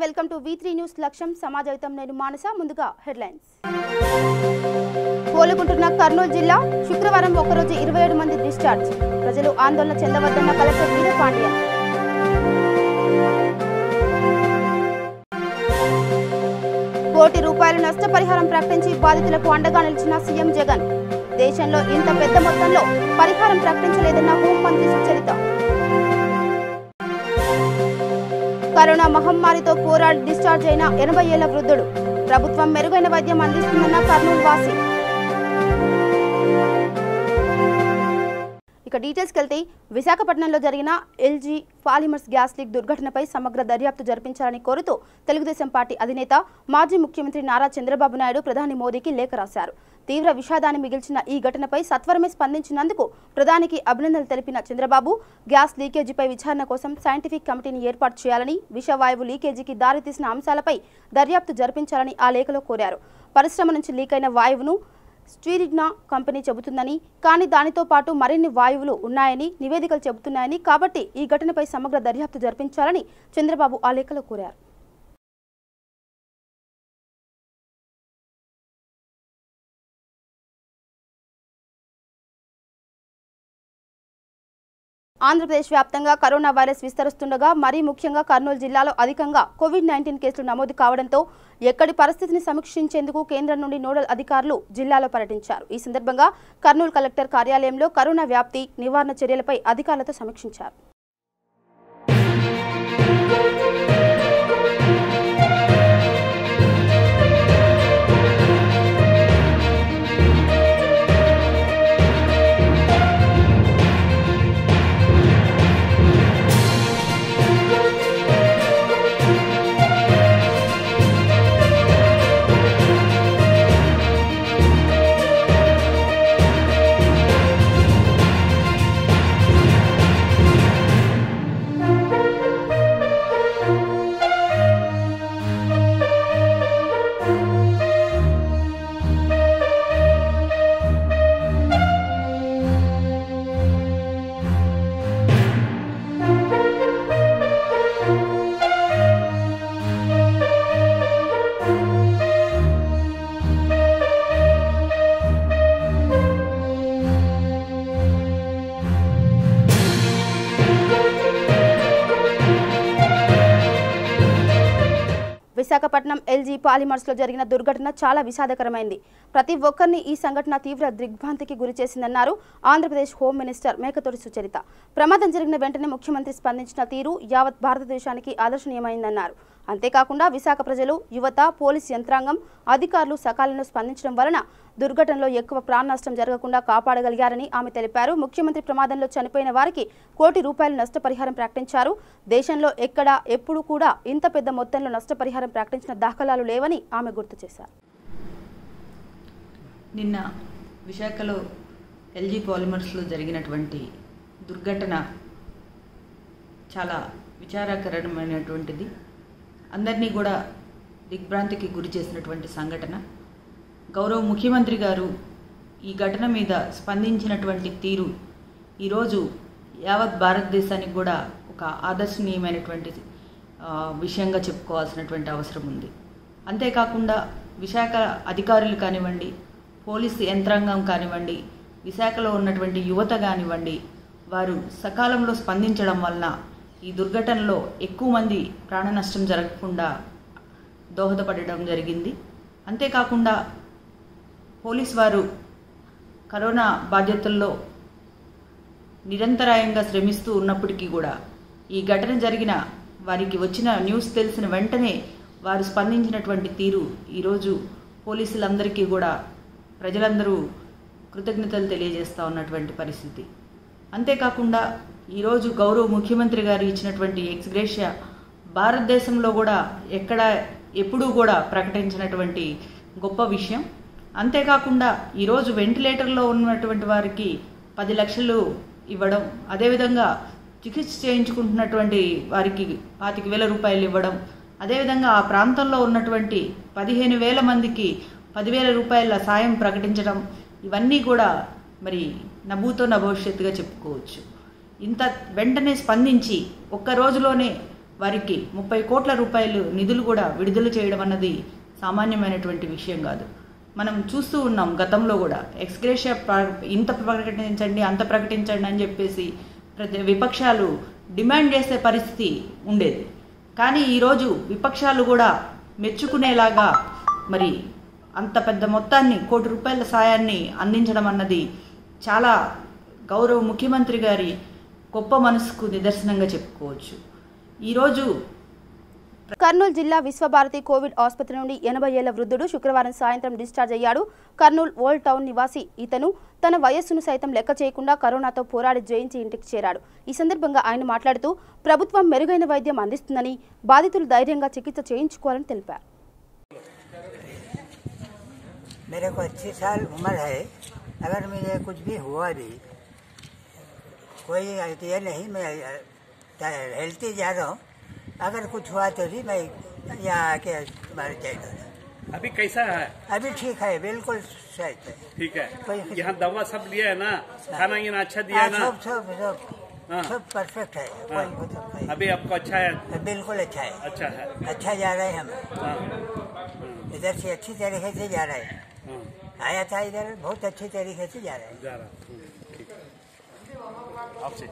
Welcome to V3 news లక్ష్యం సమాజాయితం నేను మానస ముందుగా హెడ్లైన్స్ కోలుకుంటున్న కర్నూలు జిల్లా శుక్రవారం ఒకరోజు 27 మంది డిశ్చార్జ్ ప్రజలు ఆందోళన చెందవద్దన్న కలెక్టర్ వీరపాండ్యన్ కోటి రూపాయల నష్టపరిహారం ప్రకటించి బాధితులకు అండగా నిలిచిన సీఎం జగన్ దేశంలో ఇంత పెద్ద మొత్తంలో పరిహారం ప్రకటించలేదన్న హోంమంత్రి సుచరిత కరోనా మహమ్మారితో పోరాడి డిశ్చార్జ్ అయిన 80 ఏళ్ల వృద్ధుడు ప్రభుత్వం మెరుగైన వైద్యం అందిస్తుందన్న కర్నూలు వాసి ఇక డీటెయిల్స్కి వెళ్తే విశాఖపట్నంలో జరిగిన ఎల్జీ పాలిమర్స్ గ్యాస్ లీక్ దుర్ఘటనపై సమగ్ర దర్యాప్తు జరిపించాలని కోరుతూ తెలుగుదేశం పార్టీ అధినేత మాజీ ముఖ్యమంత్రి నారా చంద్రబాబు నాయుడు ప్రధాని మోదీకి లేఖ రాశారు తీవ్ర విషాదాన్ని మిగిల్చిన ఈ ఘటనపై సత్వరమే స్పందించినందుకు ప్రధానికి అభినందనలు తెలిపిన చంద్రబాబు గ్యాస్ లీకేజీపై విచారణ కోసం సైంటిఫిక్ కమిటీని ఏర్పాటు చేయాలని విషవాయువు లీకేజీకి దారితీసిన అంశాలపై దర్యాప్తు జరిపించాలని ఆ లేఖలో కోరారు పరిశ్రమ నుంచి లీక్ అయిన వాయువును స్టీరిగ్నా కంపెనీ చెబుతుందని కానీ దానితో పాటు మరిన్ని వాయువులు ఉన్నాయని నివేదికలు చెబుతున్నాయని కాబట్టి ఈ ఘటనపై సమగ్ర దర్యాప్తు జరిపించాలని చంద్రబాబు ఆ లేఖలో కోరారు ఆంధ్రప్రదేశ్ వ్యాప్తంగా కరోనా వైరస్ విస్తరిస్తుండగా మరీ ముఖ్యంగా కర్నూలు జిల్లాలో అధికంగా కోవిడ్-19 కేసులు నమోదు కావడంతో ఎక్కడి పరిస్థితిని సమీక్షించేందుకు కేంద్రం నుండి నోడల్ అధికారులు జిల్లాలో పర్యటించారు ఈ సందర్భంగా కర్నూలు కలెక్టర్ కార్యాలయంలో కరోనా వ్యాప్తి నివారణ చర్యలపై అధికారులతో సమీక్షించారు విశాఖపట్నం ఎల్జీ పాలిమర్స్ లో జరిగిన దుర్ఘటన చాలా విషాదకరమైంది ప్రతి ఒక్కరిని ఈ సంఘటన తీవ్ర దిగ్భ్రాంతికి గురిచేసిందన్నారు ఆంధ్రప్రదేశ్ హోం మినిస్టర్ మేకతోటి సుచరిత ప్రమాదం జరిగిన వెంటనే ముఖ్యమంత్రి స్పందించిన తీరు యావత్ భారతదేశానికి ఆదర్శనీయమైందన్నారు అంతేకాకుండా విశాఖ ప్రజలు యువత పోలీస్ యంత్రాంగం అధికారులు సకాలంలో స్పందించడం వలన దుర్ఘటనలో ఎక్కువ ప్రాణ నష్టం జరగకుండా కాపాడగలిగారని ఆమె తెలిపారు ముఖ్యమంత్రి ప్రమాదంలో చనిపోయిన వారికి కోటి రూపాయల నష్టపరిహారం ప్రకటించారు దేశంలో ఎక్కడా ఎప్పుడు కూడా ఇంత పెద్ద మొత్తంలో నష్టపరిహారం ప్రకటించిన దాఖలాలు లేవని ఆమె గుర్తు చేశారు నిన్న విశాఖలో ఎల్జీ పాలిమర్స్లో జరిగినటువంటి దుర్ఘటన చాలా విచారకరమైనటువంటిది అందరినీ కూడా దిగ్భ్రాంతికి గురి చేసినటువంటి సంఘటన గౌరవ ముఖ్యమంత్రి గారు ఈ ఘటన మీద స్పందించినటువంటి తీరు ఈరోజు యావత్ భారతదేశానికి కూడా ఒక ఆదర్శనీయమైనటువంటి విషయంగా చెప్పుకోవాల్సినటువంటి అవసరం ఉంది అంతేకాకుండా విశాఖ అధికారులు కానివ్వండి పోలీసు యంత్రాంగం కానివ్వండి విశాఖలో ఉన్నటువంటి యువత కానివ్వండి వారు సకాలంలో స్పందించడం వలన ఈ దుర్ఘటనలో ఎక్కువ మంది ప్రాణ నష్టం జరగకుండా దోహదపడడం జరిగింది అంతేకాకుండా పోలీస్ వారు కరోనా బాధ్యతల్లో నిరంతరాయంగా శ్రమిస్తూ ఉన్నప్పటికీ కూడా ఈ ఘటన జరిగిన వారికి వచ్చిన న్యూస్ తెలిసిన వెంటనే వారు స్పందించినటువంటి తీరు ఈరోజు పోలీసులందరికీ కూడా ప్రజలందరూ కృతజ్ఞతలు తెలియజేస్తూ ఉన్నటువంటి పరిస్థితి అంతేకాకుండా ఈరోజు గౌరవ ముఖ్యమంత్రి గారు ఇచ్చినటువంటి ఎక్స్గ్రేషియా భారతదేశంలో కూడా ఎక్కడ ఎప్పుడూ కూడా ప్రకటించినటువంటి గొప్ప విషయం అంతేకాకుండా ఈరోజు వెంటిలేటర్లో ఉన్నటువంటి వారికి 10 లక్షలు ఇవ్వడం అదేవిధంగా చికిత్స చేయించుకుంటున్నటువంటి వారికి 25,000 రూపాయలు ఇవ్వడం అదేవిధంగా ఆ ప్రాంతంలో ఉన్నటువంటి 15,000 మందికి 10,000 రూపాయల సాయం ప్రకటించడం ఇవన్నీ కూడా మరి నభూతో నభవిష్యత్తుగా చెప్పుకోవచ్చు ఇంత వెంటనే స్పందించి ఒక్క రోజులోనే వారికి 30 కోట్ల రూపాయలు నిధులు కూడా విడుదల చేయడం అన్నది సామాన్యమైనటువంటి విషయం కాదు. మనం చూస్తూ ఉన్నాం గతంలో కూడా ఎక్స్గ్రేషియా ఇంత ప్రకటించండి అంత ప్రకటించండి అని చెప్పేసి విపక్షాలు డిమాండ్ చేసే పరిస్థితి ఉండేది. కానీ ఈరోజు విపక్షాలు కూడా మెచ్చుకునేలాగా మరి అంత పెద్ద మొత్తాన్ని ₹1 కోటి సాయాన్ని అందించడం అన్నది చాలా గౌరవ ముఖ్యమంత్రి గారి గొప్ప మనసుకు నిదర్శనంగా చెప్పుకోవచ్చు. ఈరోజు కర్నూలు జిల్లా విశ్వభారతి కోవిడ్ ఆసుపత్రి నుండి 80 ఏళ్ల వృద్ధుడు శుక్రవారం సాయంత్రం డిశ్చార్జ్ అయ్యాడు. కర్నూలు ఓల్డ్ టౌన్ నివాసి ఇతను తన వయస్సును సైతం లెక్క చేయకుండా కరోనాతో పోరాడి జయించి ఇంటికి చేరాడు. ఈ సందర్భంగా ఆయన మాట్లాడుతూ ప్రభుత్వం మెరుగైన వైద్యం అందిస్తుందని, బాధితులు ధైర్యంగా చికిత్స చేయించుకోవాలని తెలిపారు. मेरे को 80 साल उम्र है. अगर मुझे कुछ भी हुआ भी कोई ये नहीं, मैं हेल्थी जा रहा हूँ. अगर कुछ हुआ तो भी मैं यहाँ आके मर जाएगा. अभी कैसा है? अभी ठीक है, बिल्कुल सही है. ठीक है. यहाँ दवा सब दिया है ना, खाना ये अच्छा दिया है ना? सब परफेक्ट है. अभी आपको अच्छा है? बिल्कुल अच्छा है. अच्छा है. अच्छा जा रहे हैं हम. इधर से अच्छी तरीके से जा रहे हैं. आया था इधर, बहुत अच्छी तरीके से जा रहे हैं. आपसे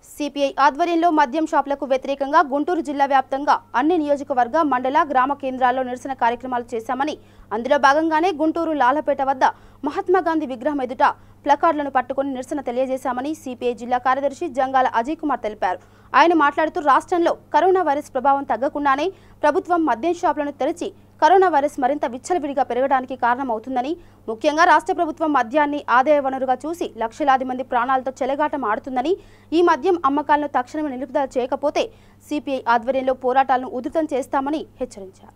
సిపిఐ ఆధ్వర్యంలో మద్యం షాపులకు వ్యతిరేకంగా గుంటూరు జిల్లా వ్యాప్తంగా అన్ని నియోజకవర్గ, మండల, గ్రామ కేంద్రాల్లో నిరసన కార్యక్రమాలు చేశామని, అందులో భాగంగానే గుంటూరు లాలపేట వద్ద మహాత్మాగాంధీ విగ్రహం ఎదుట ప్లకార్డులను పట్టుకుని నిరసన తెలియజేశామని సిపిఐ జిల్లా కార్యదర్శి జంగాల అజయ్ కుమార్ తెలిపారు. ఆయన మాట్లాడుతూ రాష్ట్రంలో కరోనా వైరస్ ప్రభావం తగ్గకుండానే ప్రభుత్వం మద్యం షాపులను తెరిచి కరోనా వైరస్ మరింత విచ్చలవిడిగా పెరగడానికి కారణమవుతుందని, ముఖ్యంగా రాష్ట్ర ప్రభుత్వం మద్యాన్ని ఆదాయ వనరుగా చూసి లక్షలాది మంది ప్రాణాలతో చెలగాటం ఆడుతుందని, ఈ మద్యం అమ్మకాలను తక్షణమే నిలుపుదల చేయకపోతే సిపిఐ ఆధ్వర్యంలో పోరాటాలను ఉధృతం చేస్తామని హెచ్చరించారు.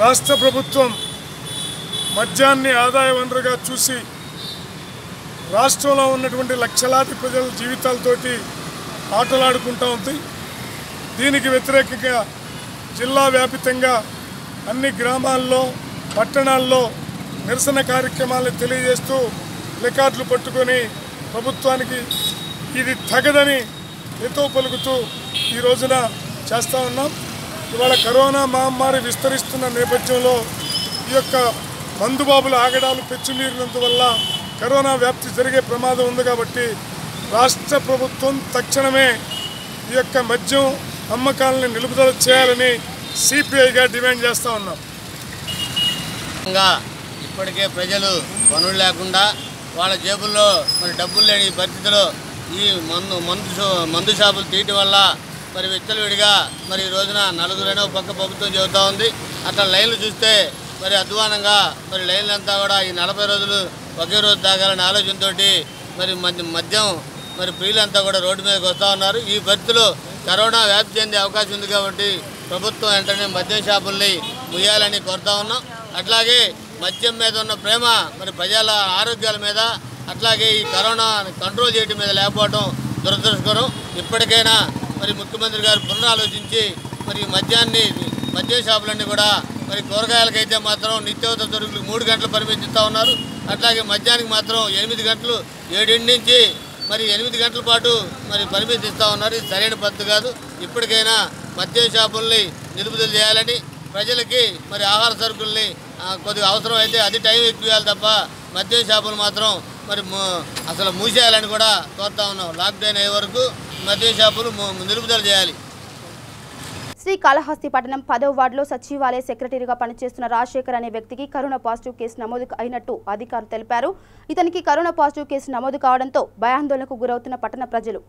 రాష్ట్ర ప్రభుత్వం మద్యాన్ని ఆదాయ వనరుగా చూసి రాష్ట్రంలో ఉన్నటువంటి లక్షలాది ప్రజల జీవితాలతోటి ఆటలాడుకుంటూ ఉంది. దీనికి వ్యతిరేకంగా జిల్లా వ్యాపితంగా అన్ని గ్రామాల్లో, పట్టణాల్లో నిరసన కార్యక్రమాలను తెలియజేస్తూ ప్లకార్డులు పట్టుకొని ప్రభుత్వానికి ఇది తగదని ఎతో పలుకుతూ ఈ రోజున చేస్తూ ఉన్నాం. ఇవాళ కరోనా మహమ్మారి విస్తరిస్తున్న నేపథ్యంలో ఈ యొక్క మందుబాబుల ఆగడాలు పెచ్చుమీరినందువల్ల కరోనా వ్యాప్తి జరిగే ప్రమాదం ఉంది. కాబట్టి రాష్ట్ర ప్రభుత్వం తక్షణమే ఈ యొక్క మద్యం అమ్మకాలను నిలుపుదల చేయాలని సిపిఐగా డిమాండ్ చేస్తూ ఉన్నాం. ఇప్పటికే ప్రజలు పనులు లేకుండా వాళ్ళ జేబుల్లో మరి డబ్బులు లేని పరిస్థితిలో ఈ మందు షాపులు తీయటం వల్ల మరి విచ్చలవిడిగా మరి ఈ రోజున నలుగురైనా పక్క ప్రభుత్వం చెబుతూ ఉంది. అట్లా లైన్లు చూస్తే మరి అధ్వానంగా మరి లైన్లంతా కూడా ఈ 40 రోజులు ఒకే రోజు తాగాలనే ఆలోచనతో మరి మద్యం మరి ప్రియులంతా కూడా రోడ్డు మీదకి వస్తూ ఉన్నారు. ఈ పరిస్థితిలో కరోనా వ్యాప్తి చెందే అవకాశం ఉంది కాబట్టి ప్రభుత్వం వెంటనే మద్యం షాపుల్ని ముయ్యాలని కోరుతా ఉన్నాం. అట్లాగే మద్యం మీద ఉన్న ప్రేమ మరి ప్రజల ఆరోగ్యాల మీద, అట్లాగే ఈ కరోనా కంట్రోల్ చేయడం మీద లేకపోవడం దురదృష్టకరం. ఇప్పటికైనా మరి ముఖ్యమంత్రి గారు పునరాలోచించి మరి మద్యం షాపులన్నీ కూడా మరి కూరగాయలకైతే మాత్రం నిత్యావసర సరుకులు 3 గంటలు పరిమితిస్తూ ఉన్నారు. అట్లాగే మద్యానికి మాత్రం 8 గంటలు, 7 నుంచి మరి 8 గంటల పాటు మరి పరిమితి ఇస్తూ ఉన్నారు. ఇది సరైన పద్ధతి కాదు. ఇప్పటికైనా మద్యం షాపుల్ని నిలుపుదల చేయాలని, ప్రజలకి మరి ఆహార సరుకుల్ని కొద్దిగా అవసరం అయితే అది టైం ఎక్కువ ఇవ్వాలి తప్ప మద్యం షాపులు మాత్రం మరి అసలు మూసేయాలని కూడా కోరుతా ఉన్నాం. లాక్డౌన్ అయ్యే వరకు మద్యం షాపులు నిలుపుదల చేయాలి. శ్రీకాళహస్తి పట్టణం 10వ వార్డులో సచివాలయ సెక్రటరీగా పనిచేస్తున్న రాజశేఖర్ అనే వ్యక్తికి కరోనా పాజిటివ్ కేసు నమోదు అయినట్టు అధికారులు తెలిపారు. ఇతనికి కరోనా పాజిటివ్ కేసు నమోదు కావడంతో భయాందోళనకు గురవుతున్న పట్టణ ప్రజలు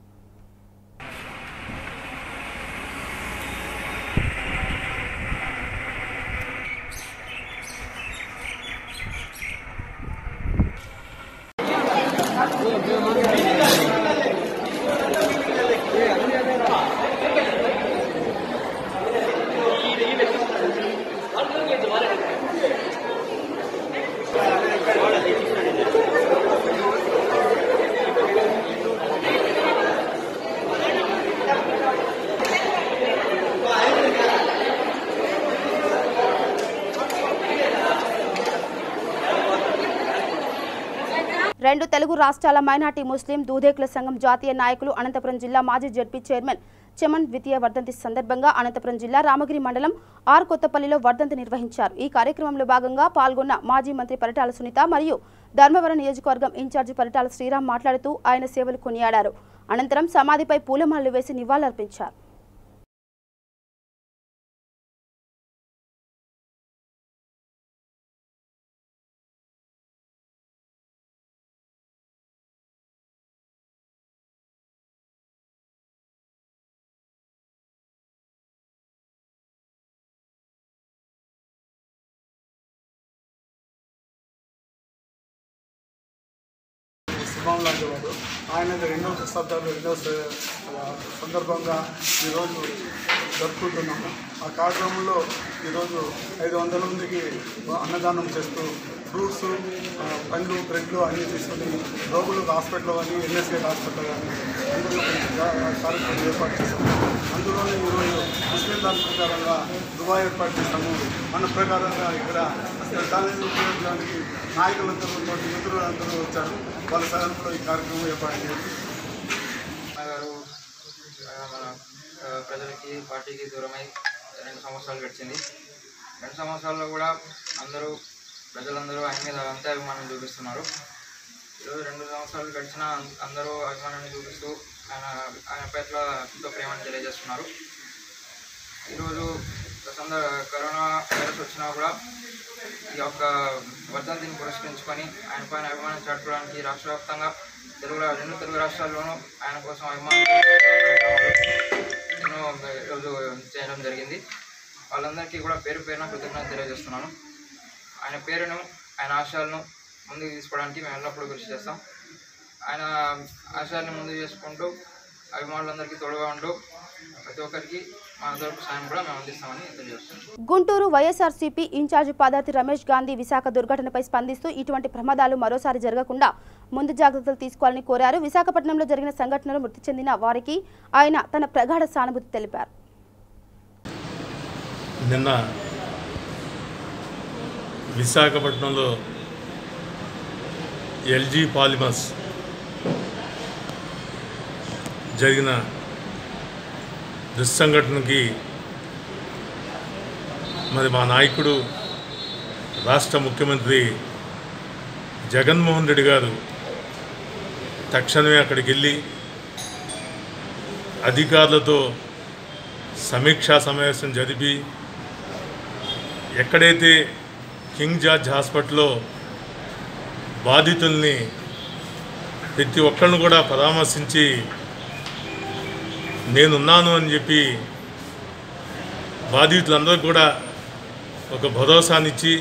రెండు తెలుగు రాష్ట్రాల మైనార్టీ ముస్లిం దూదేకుల సంఘం జాతీయ నాయకులు అనంతపురం జిల్లా మాజీ జడ్పీ చైర్మన్ చెమన్ ద్వితీయ వర్ధంతి సందర్భంగా అనంతపురం జిల్లా రామగిరి మండలం ఆర్ కొత్తపల్లిలో వర్ధంతి నిర్వహించారు. ఈ కార్యక్రమంలో భాగంగా పాల్గొన్న మాజీ మంత్రి పరిటాల సునీత మరియు ధర్మవరం నియోజకవర్గం ఇన్ఛార్జి పరిటాల శ్రీరామ్ మాట్లాడుతూ ఆయన సేవలు కొనియాడారు. అనంతరం సమాధిపై పూలమాలలు వేసి నివాళులర్పించారు. సుభాన్ లాంటి వాడు ఆయన రెండవ శతాబ్దాలు సందర్భంగా ఈరోజు జరుపుకుంటున్నాము. ఆ కార్యక్రమంలో ఈరోజు 500 మందికి అన్నదానం చేస్తూ ఫ్రూట్స్, పండ్లు, బ్రెడ్లు అన్నీ తీసుకుని రోగులకు హాస్పిటల్లో కానీ ఎన్ఎస్కే హాస్పిటల్ కానీ అందరూ కార్యక్రమం ఏర్పాటు చేస్తాము. అందులోనే ఈరోజు ముస్లిం దాని ప్రకారంగా దువా ఏర్పాటు చేస్తాము. మన ప్రకారంగా ఇక్కడ దాని ఉపయోగించడానికి నాయకులందరూ మిత్రులందరూ వచ్చారు. వాళ్ళ సహాయంలో ఈ కార్యక్రమం ఏర్పాటు చేయాలి. ప్రజలకి పార్టీకి దూరమై 2 సంవత్సరాలు గడిచింది. 2 సంవత్సరాల్లో కూడా ప్రజలందరూ ఆయన మీద అంతే అభిమానం చూపిస్తున్నారు. ఈరోజు 2 సంవత్సరాలు గడిచినా అందరూ అభిమానాన్ని చూపిస్తూ ఆయన పట్ల ఎంతో ప్రేమను తెలియజేస్తున్నారు. ఈరోజు కరోనా వైరస్ వచ్చినా కూడా ఈ యొక్క వర్ధంతిని పురస్కరించుకొని ఆయన పైన అభిమానం చాటుకోవడానికి రాష్ట్ర వ్యాప్తంగా 2 తెలుగు రాష్ట్రాల్లోనూ ఆయన కోసం అభిమానం ఎన్నో ఈరోజు చేయడం జరిగింది. వాళ్ళందరికీ కూడా పేరు పేరున కృతజ్ఞతలు తెలియజేస్తున్నాను. ఆయన పేరును, ఆయన ఆశయాలను ముందుకు తీసుకోవడానికి మేము ఎల్లప్పుడూ కృషి చేస్తాం. ఆయన ఆశయాలను ముందుకు చేసుకుంటూ అభిమానులందరికీ తోడుగా ఉంటూ ప్రతి ఒక్కరికి మా తరపు సాయం కూడా మేము అందిస్తామని తెలియజేస్తున్నాం. గుంటూరు వైఎస్ఆర్సీపీ ఇన్ఛార్జి పాదర్తి రమేష్ గాంధీ విశాఖ దుర్ఘటనపై స్పందిస్తూ ఇటువంటి ప్రమాదాలు మరోసారి జరగకుండా ముందు జాగ్రత్తలు తీసుకోవాలని కోరారు. విశాఖపట్నంలో జరిగిన సంఘటనలో మృతి చెందిన వారికి ఆయన తన ప్రగాఢ సానుభూతి తెలిపారు. నిన్న విశాఖపట్నంలో ఎల్జీ పాలిమర్స్ జరిగిన దుస్సంఘటనకి మరి మా నాయకుడు రాష్ట్ర ముఖ్యమంత్రి జగన్మోహన్ రెడ్డి గారు తక్షణమే అక్కడికి వెళ్ళి అధికారులతో సమీక్షా సమావేశం జరిపి ఎక్కడైతే కింగ్ జార్జ్ హాస్పిటల్లో బాధితుల్ని ప్రతి ఒక్కరిని కూడా పరామర్శించి నేనున్నాను అని చెప్పి బాధితులందరూ కూడా ఒక భరోసానిచ్చి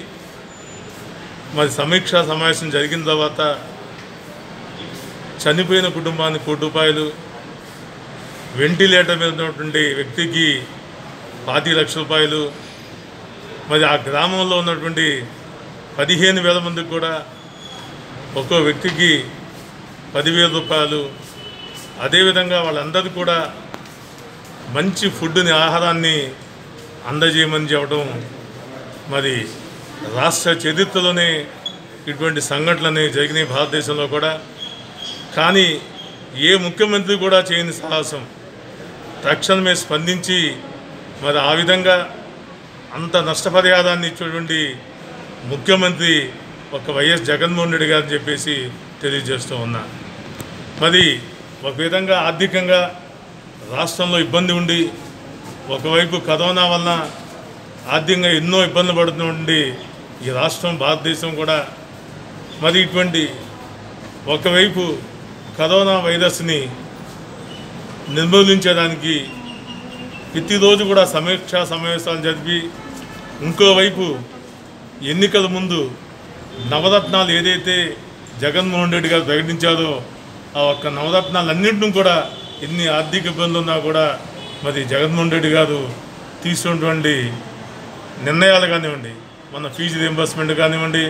మరి సమీక్షా సమావేశం జరిగిన తర్వాత చనిపోయిన కుటుంబానికి ₹1 కోటి, వెంటిలేటర్ మీద ఉన్నటువంటి వ్యక్తికి ₹25 లక్షలు, మరి ఆ గ్రామంలో ఉన్నటువంటి 15,000 మందికి కూడా ఒక్కో వ్యక్తికి ₹10,000, అదేవిధంగా వాళ్ళందరూ కూడా మంచి ఫుడ్ని, ఆహారాన్ని అందజేయమని చెప్పడం మరి రాష్ట్ర చరిత్రలోనే ఇటువంటి సంఘటనలు జరిగినాయి భారతదేశంలో కూడా. కానీ ఏ ముఖ్యమంత్రి కూడా చేయని సాహసం తక్షణమే స్పందించి మరి ఆ విధంగా అంత నష్టపరిహారాన్ని ఇచ్చేటువంటి ముఖ్యమంత్రి ఒక వైఎస్ జగన్మోహన్ రెడ్డి గారిని చెప్పేసి తెలియజేస్తూ ఉన్నా. మరి ఒక విధంగా ఆర్థికంగా రాష్ట్రంలో ఇబ్బంది ఉండి ఒకవైపు కరోనా వలన ఆర్థికంగా ఎన్నో ఇబ్బందులు పడుతుండి ఈ రాష్ట్రం, భారతదేశం కూడా మరి ఇటువంటి ఒకవైపు కరోనా వైరస్ని నిర్మూలించడానికి ప్రతిరోజు కూడా సమీక్షా సమావేశాలు జరిపి ఇంకోవైపు ఎన్నికల ముందు నవరత్నాలు ఏదైతే జగన్మోహన్ రెడ్డి గారు ప్రకటించారో ఆ ఒక్క నవరత్నాలన్నింటినీ కూడా ఎన్ని ఆర్థిక ఇబ్బందులు ఉన్నా కూడా మరి జగన్మోహన్ రెడ్డి గారు తీసుకున్నటువంటి నిర్ణయాలు కానివ్వండి, మన ఫీజు రీయింబర్స్మెంట్ కానివ్వండి,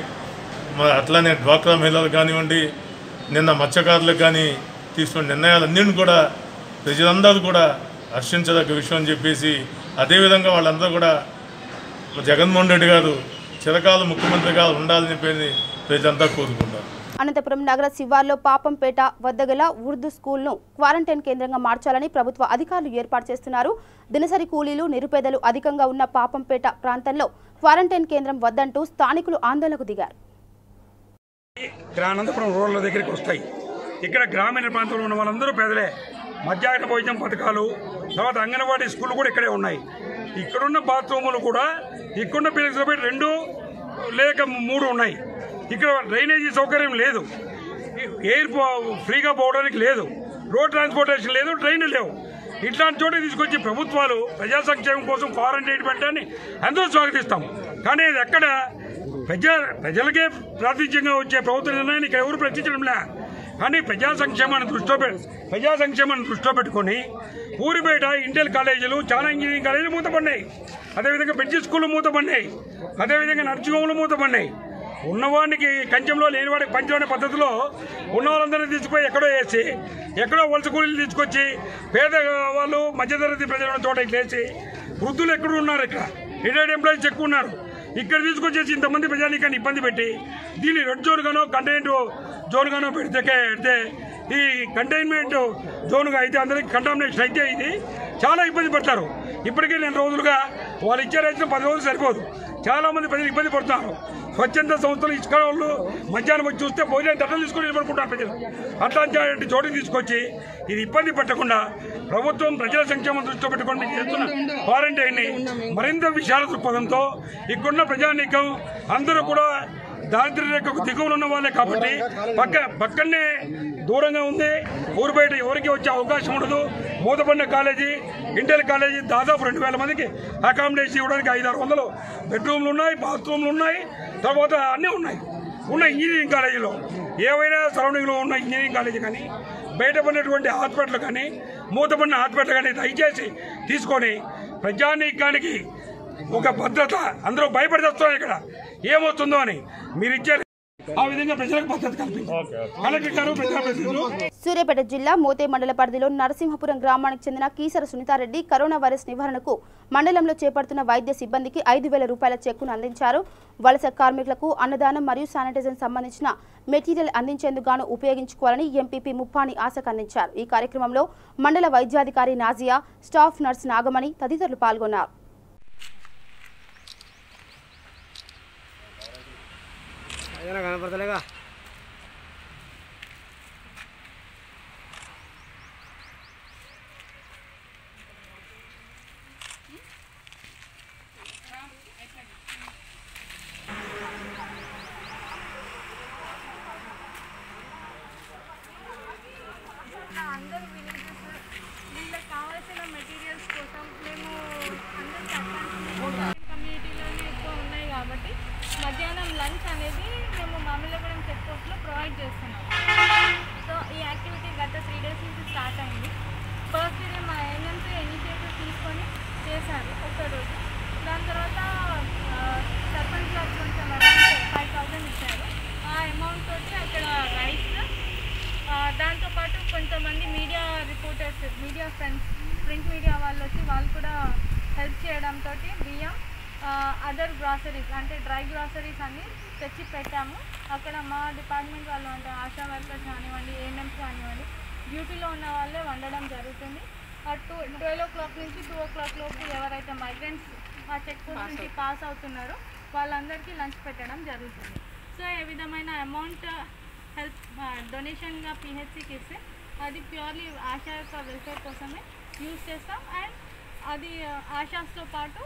మరి అట్లానే డ్వాక్రా మహిళలు కానివ్వండి, నిన్న మత్స్యకారులకు కానీ తీసుకున్న నిర్ణయాలన్నింటినీ కూడా ప్రజలందరూ కూడా హర్షించదగ్గ విషయం అని చెప్పేసి, అదేవిధంగా వాళ్ళందరూ కూడా జగన్మోహన్ రెడ్డి గారు చిరకాల ముఖ్యమంత్రిగా ఉండాలని చెప్పి ప్రజలంతా కోరుకుంటారు. అనంతపురం నగర శివార్లో పాపంపేట వద్ద గల ఉర్దూ స్కూల్ను క్వారంటైన్ కేంద్రంగా మార్చాలని ప్రభుత్వ అధికారులు ఏర్పాటు చేస్తున్నారు. దినసరి కూలీలు నిరుపేదలు అధికంగా ఉన్న పాపంపేట ప్రాంతంలో క్వారంటైన్ కేంద్రం వద్దంటూ స్థానికులు ఆందోళనకు దిగారు. అనంతపురం రోడ్ల దగ్గరికి వస్తాయి. ఇక్కడ గ్రామీణ ప్రాంతంలో ఉన్న వాళ్ళందరూ పేదలే. మధ్యాహ్న భోజనం పథకాలు, తర్వాత అంగన్వాడీ స్కూళ్ళు కూడా ఇక్కడే ఉన్నాయి. ఇక్కడున్న బాత్రూములు కూడా ఇక్కడున్న పిల్లలతో 2 లేక 3 ఉన్నాయి. ఇక్కడ డ్రైనేజీ సౌకర్యం లేదు, ఎయిర్ ఫ్రీగా పోవడానికి లేదు, రోడ్ ట్రాన్స్పోర్టేషన్ లేదు, ట్రైన్లు లేవు. ఇట్లాంటి చోట తీసుకొచ్చి ప్రభుత్వాలు ప్రజా సంక్షేమం కోసం క్వారంటైన్ పెట్టడాన్ని అందరూ స్వాగతిస్తాం. కానీ అది ఎక్కడ ప్రజలకే ప్రాతినిధ్యంగా వచ్చే ప్రభుత్వ నిర్ణయాన్ని ఇక్కడ ఎవరు ప్రశ్నించడంలే. కానీ ప్రజా సంక్షేమాన్ని దృష్టిలో పెట్టుకొని ఊరి బయట ఇంటర్ కాలేజీలు, చాలా ఇంజనీరింగ్ కాలేజీలు మూతపడినాయి. అదేవిధంగా బెడ్జీ స్కూళ్ళు మూతపడినాయి. అదేవిధంగా నర్సింగ్ హోమ్లు మూతపడినాయి. ఉన్నవాడికి కంచెంలో లేనివాడికి పంచం పద్ధతిలో ఉన్న వాళ్ళందరినీ తీసుకుపోయి ఎక్కడో వేసి, ఎక్కడో వలస కూలీలు తీసుకొచ్చి పేద వాళ్ళు మధ్యతరగతి ప్రజలు ఉన్న చోట వేసి, వృద్ధులు ఎక్కడ ఉన్నారు, ఇక్కడ రిటైర్డ్ ఎంప్లాయీస్ ఎక్కువ ఉన్నారు. ఇక్కడ తీసుకొచ్చేసి ఇంతమంది ప్రజానీకాన్ని ఇబ్బంది పెట్టి దీన్ని రెడ్ జోన్ గానో కంటైన్మెంట్ జోన్ గానో పెడితే ఈ కంటైన్మెంట్ జోన్గా అయితే అందరికి కంటామినేషన్ అయితే ఇది చాలా ఇబ్బంది పడతారు. ఇప్పటికే 2 రోజులుగా వాళ్ళు ఇచ్చే రైతులు 10 రోజులు సరిపోదు. చాలా మంది ప్రజలు ఇబ్బంది పడుతున్నారు. స్వచ్ఛంద సంస్థలు ఇసుక వాళ్ళు మధ్యాహ్నం వచ్చి చూస్తే భోజనం తట్టలు తీసుకుని నిలబడుకుంటారు ప్రజలు. అట్లాంటి చోటుకి తీసుకొచ్చి ఇది ఇబ్బంది పెట్టకుండా ప్రభుత్వం ప్రజల సంక్షేమం దృష్టిలో పెట్టుకొని చేస్తున్న క్వారంటైన్ని మరింత విశాల దృక్పథంతో ఇక్కడున్న ప్రజానీకం అందరూ కూడా దారిద్ర్య రేఖకు దిగువన ఉన్న వాళ్ళే కాబట్టి పక్కనే దూరంగా ఉంది. ఊరు బయట ఎవరికి వచ్చే అవకాశం ఉండదు. మూతపడిన కాలేజీ, ఇంటర్ కాలేజీ దాదాపు 2000 మందికి అకామిడేషన్ ఇవ్వడానికి 500-600 బెడ్రూమ్లు ఉన్నాయి, బాత్రూమ్లు ఉన్నాయి, తర్వాత అన్నీ ఉన్నాయి. ఇంజనీరింగ్ కాలేజీలో ఏవైనా సరౌండింగ్లో ఉన్న ఇంజనీరింగ్ కాలేజీ కానీ, బయట పడినటువంటి హాస్పిటల్ కానీ, మూతపడిన హాస్పిటల్ కానీ దయచేసి తీసుకొని ప్రజానీకానికి ఒక భద్రత, అందరూ భయపడి వస్తున్నారు ఇక్కడ ఏమవుతుందో అని మీరు ఇచ్చారు. ఆ విధంగా ప్రజలకు భద్రత కల్పించారు. సూర్యాపేట జిల్లా మోతే మండల పరిధిలో నరసింహపురం గ్రామానికి చెందిన కీసర సునీతారెడ్డి కరోనా వైరస్ నివారణకు మండలంలో చేపడుతున్న వైద్య సిబ్బందికి 5,000 రూపాయల చెక్కును అందించారు. వలస కార్మికులకు అన్నదానం మరియు శానిటైజర్ సంబంధించిన మెటీరియల్ అందించేందుకు గాను ఉపయోగించుకోవాలని ఎంపీపీ ముప్పాని ఆశకు అందించారు. ఈ కార్యక్రమంలో మండల వైద్యాధికారి నాజియా, స్టాఫ్ నర్స్ నాగమణి తదితరులు పాల్గొన్నారు. కనపడతలేగా అందరూ విలేజెస్ వీళ్ళకి కావాల్సిన మెటీరియల్స్ కోసం మేము అందరూ కమ్యూనిటీలోనే ఎక్కువ ఉన్నాయి కాబట్టి మధ్యాహ్నం లంచ్ అనేది మేము మామిళ్ళగూడెం చెక్ పోస్ట్లో ప్రొవైడ్ చేస్తున్నాం. సో ఈ యాక్టివిటీ గత 3 days నుంచి స్టార్ట్ అయింది. ఫస్ట్ డే మా ఏఎన్ఎంస్ ఇనిషియేటివ్ తీసుకొని చేశారు ఒక్కరోజు. దాని తర్వాత సర్పంచ్ గారు కొంచెం అమౌంట్ 5,000 ఇచ్చారు. ఆ అమౌంట్ తోటి అక్కడ రైస్, దాంతోపాటు కొంతమంది media reporters, media friends, print media వాళ్ళు వచ్చి వాళ్ళు కూడా హెల్ప్ చేయడంతో బియ్యం, అదర్ గ్రాసరీస్ అంటే డ్రై గ్రాసరీస్ అన్నీ తెచ్చి పెట్టాము. అక్కడ మా డిపార్ట్మెంట్ వాళ్ళు అంటే ఆశా వర్కర్స్ కానివ్వండి, ఏఎన్ఎంస్ కానివ్వండి, డ్యూటీలో ఉన్న వాళ్ళే వండడం జరుగుతుంది. 12 o'clock నుంచి 2 o'clock లోపు ఎవరైతే మైగ్రెంట్స్ ఆ చెక్ పోస్ట్ నుంచి పాస్ అవుతున్నారో వాళ్ళందరికీ లంచ్ పెట్టడం జరుగుతుంది. సో ఏ విధమైన అమౌంట్ హెల్ప్ డొనేషన్గా పిహెచ్సికి ఇస్తే అది ప్యూర్లీ ఆశా యొక్క వెల్ఫేర్ కోసమే యూజ్ చేస్తాం. అండ్ అది ఆశాస్తో పాటు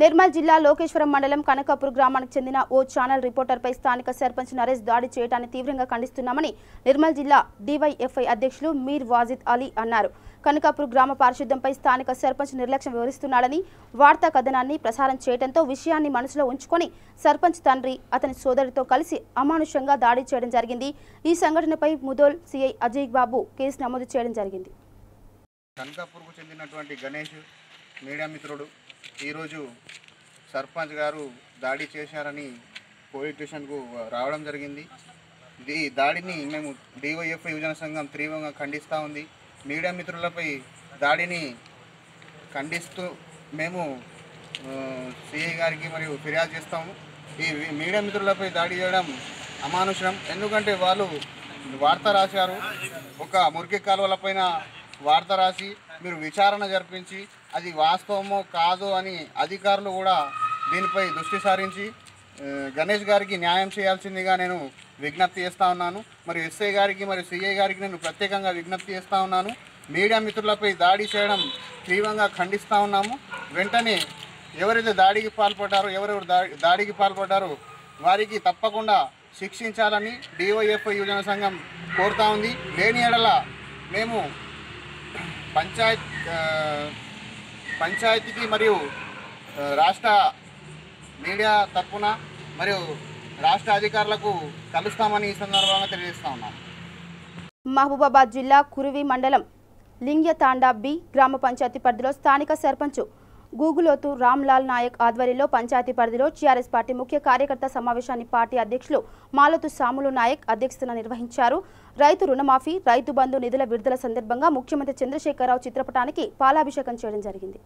నిర్మల్ జిల్లా లోకేశ్వరం మండలం కనకాపూర్ గ్రామానికి చెందిన ఓ ఛానల్ రిపోర్టర్పై స్థానిక సర్పంచ్ నరేష్ దాడి చేయడాన్ని తీవ్రంగా ఖండిస్తున్నామని నిర్మల్ జిల్లా డివైఎఫ్ఐ అధ్యక్షులు మీర్ వాజిద్ అలీ అన్నారు. కనకాపూర్ గ్రామ పారిశుద్ధ్యంపై స్థానిక సర్పంచ్ నిర్లక్ష్యం వివరిస్తున్నాడని వార్తా కథనాన్ని ప్రసారం చేయడంతో విషయాన్ని మనసులో ఉంచుకొని సర్పంచ్ తండ్రి అతని సోదరితో కలిసి అమానుషంగా దాడి చేయడం జరిగింది. ఈ సంఘటనపై ముదోల్ సిఐ అజయ్ బాబు కేసు నమోదు చేయడం జరిగింది. కనకాపూర్కు చెందినటువంటి గణేష్ మీడియా మిత్రుడు ఈరోజు సర్పంచ్ గారు దాడి చేశారని పోలీస్ స్టేషన్కు రావడం జరిగింది. ఈ దాడిని మేము డివైఎఫ్ఐ యువజన సంఘం తీవ్రంగా ఖండిస్తూ ఉంది. మీడియా మిత్రులపై దాడిని ఖండిస్తూ మేము సిఐ గారికి మరియు ఫిర్యాదు చేస్తాము. ఈ మీడియా మిత్రులపై దాడి చేయడం అమానుషం. ఎందుకంటే వాళ్ళు వార్త రాశారు, ఒక మురికి కాలువలపైన వార్త రాసి మీరు విచారణ జరిపించి అది వాస్తవమో కాదో అని అధికారులు కూడా దీనిపై దృష్టి సారించి గణేష్ గారికి న్యాయం చేయాల్సిందిగా నేను విజ్ఞప్తి చేస్తూ ఉన్నాను. మరియు ఎస్ఐ గారికి మరియు సిఐ గారికి నేను ప్రత్యేకంగా విజ్ఞప్తి చేస్తూ ఉన్నాను. మీడియా మిత్రులపై దాడి చేయడం తీవ్రంగా ఖండిస్తూ ఉన్నాము. వెంటనే ఎవరైతే దాడికి పాల్పడ్డారో దాడికి పాల్పడ్డారో వారికి తప్పకుండా శిక్షించాలని డివైఎఫ్ఐ యువజన సంఘం కోరుతూ ఉంది. లేని ఎడల మేము పంచాయతీకి మరియు రాష్ట్ర మీడియా తరఫున మరియు రాష్ట్ర అధికారులకు కలుస్తామని ఈ సందర్భంగా తెలియజేస్తా ఉన్నాం. మహబూబాబాద్ జిల్లా కురువి మండలం లింగ్యతాండా బి గ్రామ పంచాయతీ పరిధిలో స్థానిక సర్పంచ్ గూగులోతు రామ్లాల్ నాయక్ ఆధ్వర్యంలో పంచాయతీ పరిధిలో టీఆర్ఎస్ పార్టీ ముఖ్య కార్యకర్త సమావేశాన్ని పార్టీ అధ్యక్షులు మాలతు సాములు నాయక్ అధ్యక్షతన నిర్వహించారు. రైతు రుణమాఫీ, రైతు బంధు నిధుల విడుదల సందర్భంగా ముఖ్యమంత్రి చంద్రశేఖరరావు చిత్రపటానికి పాలాభిషేకం చేయడం జరిగింది.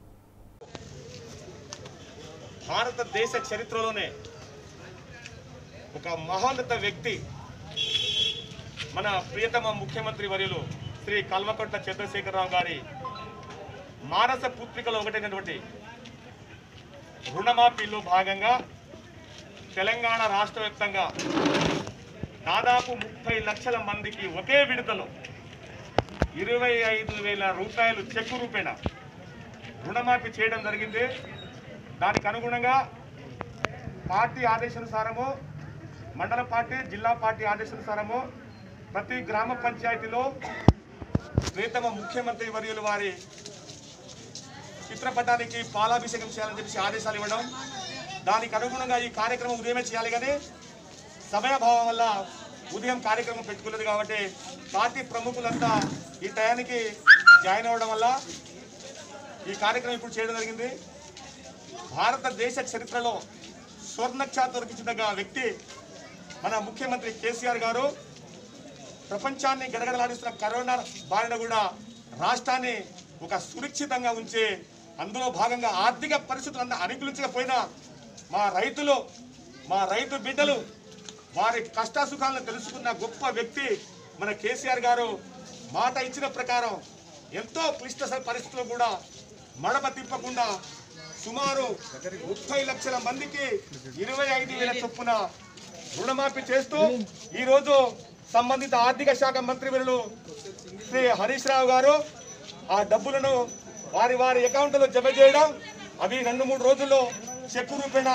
భారతదేశ చరిత్రలోనే ఒక మహోన్నత వ్యక్తి మన ప్రియతమ ముఖ్యమంత్రి వర్యులు శ్రీ కల్వకుంట్ల చంద్రశేఖరరావు గారి మానస పుత్రికలో ఒకటైనటువంటి రుణమాఫీలో భాగంగా తెలంగాణ రాష్ట్ర వ్యాప్తంగా దాదాపు 30 లక్షల మందికి ఒకే విడతలో 25,000 రూపాయలు చెక్కు రూపేణ రుణమాఫీ చేయడం జరిగింది. దానికి అనుగుణంగా పార్టీ ఆదేశానుసారము, మండల పార్టీ, జిల్లా పార్టీ ఆదేశానుసారము ప్రతి గ్రామ పంచాయతీలో ప్రియతమ ముఖ్యమంత్రి వర్యులు వారి చిత్రపటానికి పాలాభిషేకం చేయాలని చెప్పి ఆదేశాలు ఇవ్వడం, దానికి అనుగుణంగా ఈ కార్యక్రమం ఉదయమే చేయాలి. కానీ సమయాభావం వల్ల ఉదయం కార్యక్రమం పెట్టుకోలేదు కాబట్టి పార్టీ ప్రముఖులంతా ఈ టయానికి జాయిన్ అవ్వడం వల్ల ఈ కార్యక్రమం ఇప్పుడు చేయడం జరిగింది. భారతదేశ చరిత్రలో స్వర్ణక్షాత దొరికించిన వ్యక్తి మన ముఖ్యమంత్రి కేసీఆర్ గారు. ప్రపంచాన్ని గడగడలాడిస్తున్న కరోనా బారిన కూడా రాష్ట్రాన్ని ఒక సురక్షితంగా ఉంచే, అందులో భాగంగా ఆర్థిక పరిస్థితులన్నీ అనుకూలించకపోయినా మా రైతులు, మా రైతు బిడ్డలు వారి కష్టసుఖాలను తెలుసుకున్న గొప్ప వ్యక్తి మన కేసీఆర్ గారు. మాట ఇచ్చిన ప్రకారం ఎంతో క్లిష్ట పరిస్థితుల్లో కూడా మడమ తిప్పకుండా సుమారు 30 లక్షల మందికి 25,000 చొప్పున రుణమాఫీ చేస్తూ ఈరోజు సంబంధిత ఆర్థిక శాఖ మంత్రివర్యులు శ్రీ హరీష్ రావు గారు ఆ డబ్బులను వారి వారి అకౌంట్లో జమ చేయడం, అవి 2-3 రోజుల్లో చెక్కు రూపేణ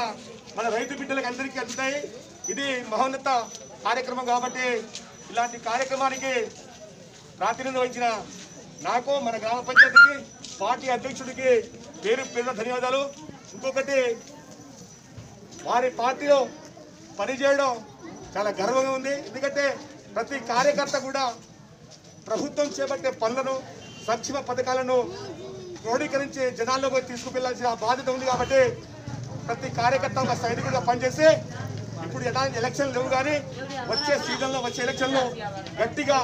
మన రైతు బిడ్డలకు అందరికీ అందుతాయి. ఇది మహోన్నత కార్యక్రమం కాబట్టి ఇలాంటి కార్యక్రమానికి ప్రాతినిధ్యం వహించిన నాకు, మన గ్రామ పంచాయతీకి, పార్టీ అధ్యక్షుడికి పేరు పేరున ధన్యవాదాలు. ఇంకొకటి, వారి పార్టీలో పనిచేయడం చాలా గర్వంగా ఉంది. ఎందుకంటే ప్రతి కార్యకర్త కూడా ప్రభుత్వం చేపట్టే పనులను, సంక్షేమ పథకాలను క్రోడీకరించి జనాల్లోకి తీసుకువెళ్లాల్సిన బాధ్యత ఉంది. కాబట్టి ప్రతి కార్యకర్త ఒక సైనికుడిగా పనిచేసి ఇప్పుడు ఎలాంటి ఎలక్షన్లు లేవు కానీ వచ్చే సీజన్లో, వచ్చే ఎలక్షన్లో గట్టిగా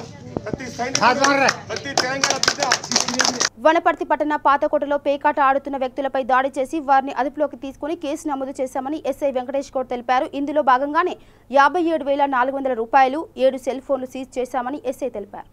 ప్రతి సైనికుడు, ప్రతి తెలంగాణ బిడ్డ. వనపర్తి పట్టణ పాతకోటలో పేకాట ఆడుతున్న వ్యక్తులపై దాడి చేసి వారిని అదుపులోకి తీసుకుని కేసు నమోదు చేశామని ఎస్ఐ వెంకటేష్ గౌడ్ తెలిపారు. ఇందులో భాగంగానే 57,400 రూపాయలు, 7 సెల్ ఫోన్లు సీజ్ చేశామని ఎస్ఐ తెలిపారు.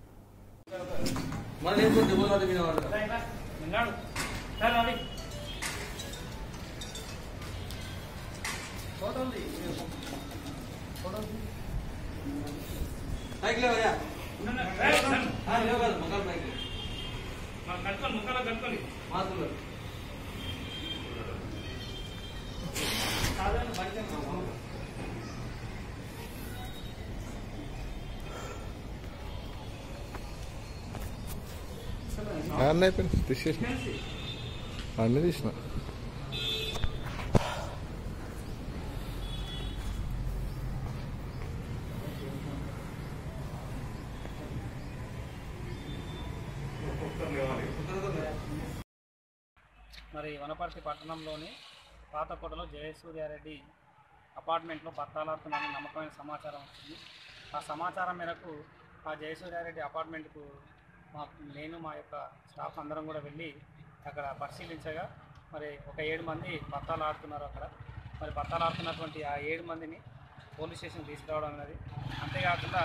అన్నీ తీసిన మరి వనపర్తి పట్టణంలోని పాతకోటలో జయసూర్యారెడ్డి అపార్ట్మెంట్లో పత్తాలాడుతున్నారని నమ్మకమైన సమాచారం వచ్చింది. ఆ సమాచారం మేరకు ఆ జయసూర్యారెడ్డి అపార్ట్మెంట్కు నేను మా యొక్క స్టాఫ్ అందరం కూడా వెళ్ళి అక్కడ పరిశీలించగా మరి ఒక 7 మంది పత్తాలు ఆడుతున్నారు అక్కడ. మరి పత్తాలు ఆడుతున్నటువంటి ఆ 7 మందిని పోలీస్ స్టేషన్ తీసుకురావడం అనేది. అంతేకాకుండా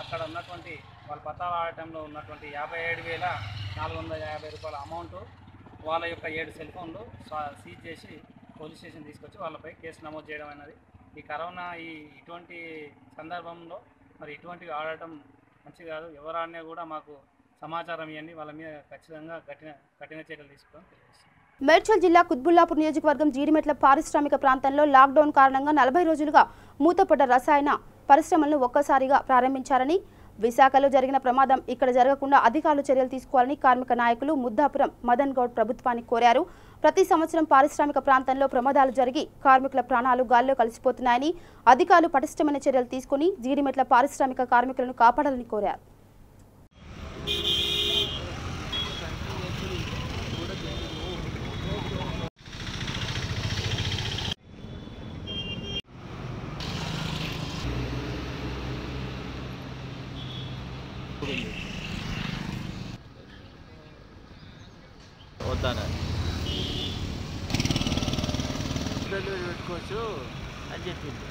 అక్కడ ఉన్నటువంటి వాళ్ళ పత్తాల ఆడటంలో ఉన్నటువంటి 57,450 రూపాయల అమౌంట్, వాళ్ళ యొక్క 7 సెల్ ఫోన్లు సీజ్ చేసి పోలీస్ స్టేషన్ తీసుకొచ్చి వాళ్ళపై కేసు నమోదు చేయడం అనేది. ఈ కరోనా ఇటువంటి సందర్భంలో మరి ఇటువంటివి ఆడటం మంచిది కాదు. ఎవరాడినా కూడా మాకు సమాచారం ఇవ్వండి, వాళ్ళ మీద ఖచ్చితంగా కఠిన చర్యలు తీసుకోవడం తెలియజేస్తుంది. మేడ్చల్ జిల్లా కుత్బుల్లాపూర్ నియోజకవర్గం జీడిమెట్ల పారిశ్రామిక ప్రాంతంలో లాక్డౌన్ కారణంగా 40 రోజులుగా మూతపడ్డ రసాయన పరిశ్రమలను ఒక్కసారిగా ప్రారంభించారని, విశాఖలో జరిగిన ప్రమాదం ఇక్కడ జరగకుండా అధికారులు చర్యలు తీసుకోవాలని కార్మిక నాయకులు ముద్దాపురం మదన్ గౌడ్ ప్రభుత్వాన్ని కోరారు. ప్రతి సంవత్సరం పారిశ్రామిక ప్రాంతంలో ప్రమాదాలు జరిగి కార్మికుల ప్రాణాలు గాల్లో కలిసిపోతున్నాయని, అధికారులు పటిష్టమైన చర్యలు తీసుకుని జీడిమెట్ల పారిశ్రామిక కార్మికులను కాపాడాలని కోరారు. పెట్టుకోవచ్చు అని చెప్పింది.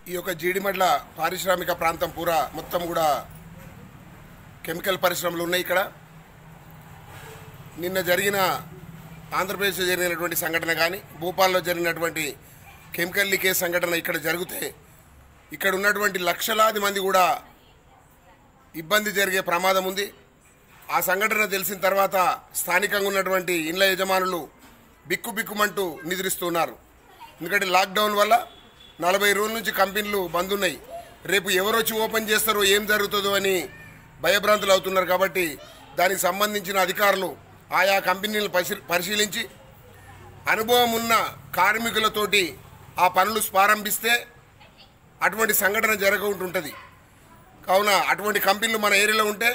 ఈ యొక్క జీడిమెట్ల పారిశ్రామిక ప్రాంతం పూరా మొత్తం కూడా కెమికల్ పరిశ్రమలు ఉన్నాయి. ఇక్కడ నిన్న జరిగిన ఆంధ్రప్రదేశ్లో జరిగినటువంటి సంఘటన కానీ, భూపాల్లో జరిగినటువంటి కెమికల్ లీకేజ్ సంఘటన ఇక్కడ జరిగితే ఇక్కడ ఉన్నటువంటి లక్షలాది మంది కూడా ఇబ్బంది జరిగే ప్రమాదం ఉంది. ఆ సంఘటన తెలిసిన తర్వాత స్థానికంగా ఉన్నటువంటి ఇండ్ల యజమానులు బిక్కుబిక్కుమంటూ నిద్రిస్తున్నారు. ఎందుకంటే లాక్డౌన్ వల్ల 40 రోజుల నుంచి కంపెనీలు బంద్ ఉన్నాయి. రేపు ఎవరు వచ్చి ఓపెన్ చేస్తారో, ఏం జరుగుతుందో అని భయభ్రాంతులు అవుతున్నారు. కాబట్టి దానికి సంబంధించిన అధికారులు ఆయా కంపెనీలను పరిశీలించి అనుభవం ఉన్న కార్మికులతోటి ఆ పనులు ప్రారంభిస్తే అటువంటి సంఘటన జరగకుంటుంటుంది. కావున అటువంటి కంపెనీలు మన ఏరియాలో ఉంటే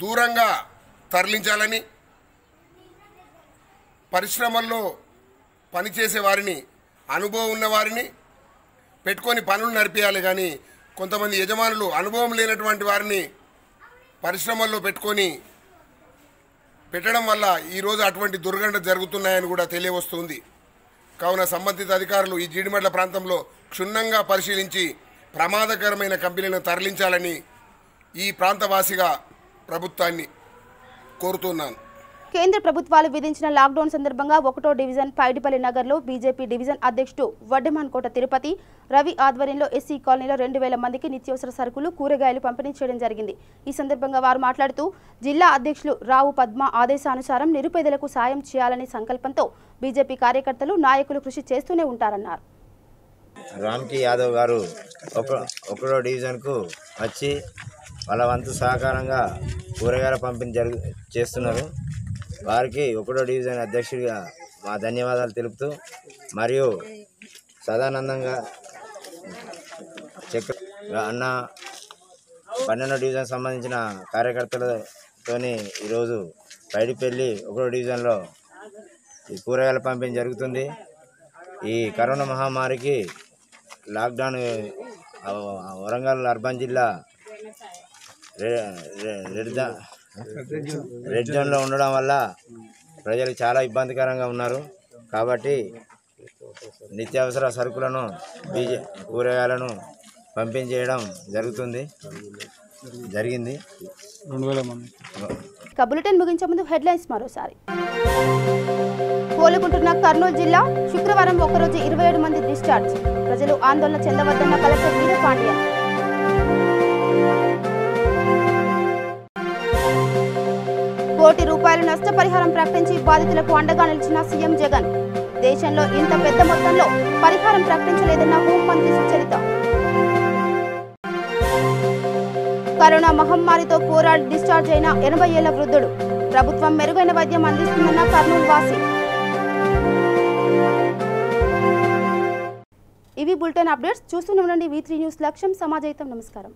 దూరంగా తరలించాలని, పరిశ్రమల్లో పనిచేసే వారిని, అనుభవం ఉన్న వారిని పెట్టుకొని పనులు నడిపేయాలి. కానీ కొంతమంది యజమానులు అనుభవం లేనటువంటి వారిని పరిశ్రమల్లో పెట్టడం వల్ల ఈరోజు అటువంటి దుర్ఘటన జరుగుతున్నాయని కూడా తెలియవస్తుంది. కావున సంబంధిత అధికారులు ఈ జీడిమెట్ల ప్రాంతంలో క్షుణ్ణంగా పరిశీలించి ప్రమాదకరమైన కంపెనీలను తరలించాలని ఈ ప్రాంతవాసిగా ప్రభుత్వాన్ని కోరుతున్నాను. కేంద్ర ప్రభుత్వాలు విధించిన లాక్డౌన్ సందర్భంగా 1వ డివిజన్ పైడిపల్లి నగర్లో బీజేపీ డివిజన్ అధ్యక్షుడు వడ్డెమాన్కోట తిరుపతి రవి ఆధ్వర్యంలో ఎస్సీ కాలనీలో 2,000 మందికి నిత్యావసర సరుకులు, కూరగాయలు పంపిణీ చేయడం జరిగింది. ఈ సందర్భంగా వారు మాట్లాడుతూ జిల్లా అధ్యక్షులు రావు పద్మ ఆదేశానుసారం నిరుపేదలకు సాయం చేయాలనే సంకల్పంతో బీజేపీ కార్యకర్తలు, నాయకులు కృషి చేస్తూనే ఉంటారన్నారు. రామ్కి యాదవ్ గారు 1వ డివిజన్కు వచ్చి వాళ్ళ వంతు సహకారంగా కూరగాయల పంపిణీ చేస్తున్నారు. వారికి 1వ డివిజన్ అధ్యక్షుడిగా మా ధన్యవాదాలు తెలుపుతూ, మరియు సదానందంగా అన్న 12వ డివిజన్ సంబంధించిన కార్యకర్తలతో ఈరోజు పైడిపల్లి 1వ డివిజన్లో ఈ కూరగాయల పంపిణీ జరుగుతుంది. ఈ కరోనా మహమ్మారికి లాక్డౌన్ వరంగల్ అర్బన్ జిల్లా రెడ్ జోన్లో ఉండడం వల్ల ప్రజలు చాలా ఇబ్బందికరంగా ఉన్నారు. కాబట్టి నిత్యావసర సరుకులను, కూరగాయలను పంపిణీ చేయడం జరిగింది. 2,000 మంది. బులెటిన్ ముగించే ముందు హెడ్లైన్స్ మరోసారి. కోలుకుంటున్న కర్నూలు జిల్లా, శుక్రవారం ఒకరోజు 27 మంది డిశ్చార్జ్. ప్రజలు ఆందోళన చెందవద్దన్న కలెక్టర్ వీరపాండ్యన్. ₹1 కోటి నష్టపరిహారం ప్రకటించి బాధితులకు అండగా నిలిచిన సీఎం జగన్. దేశంలో ఇంత పెద్ద మొత్తంలో పరిహారం ప్రకటించలేదన్న హోంమంత్రి సుచరిత. కరోనా మహమ్మారితో పోరాడి డిశ్చార్జ్ అయిన 80 ఏళ్ల వృద్ధుడు. ప్రభుత్వం మెరుగైన వైద్యం అందిస్తుందన్న కర్నూలు వాసి. ఇవి బులెటిన్ అప్డేట్స్. చూస్తూనే ఉండండి V3 న్యూస్. లక్ష్యం సమాజహితం. నమస్కారం.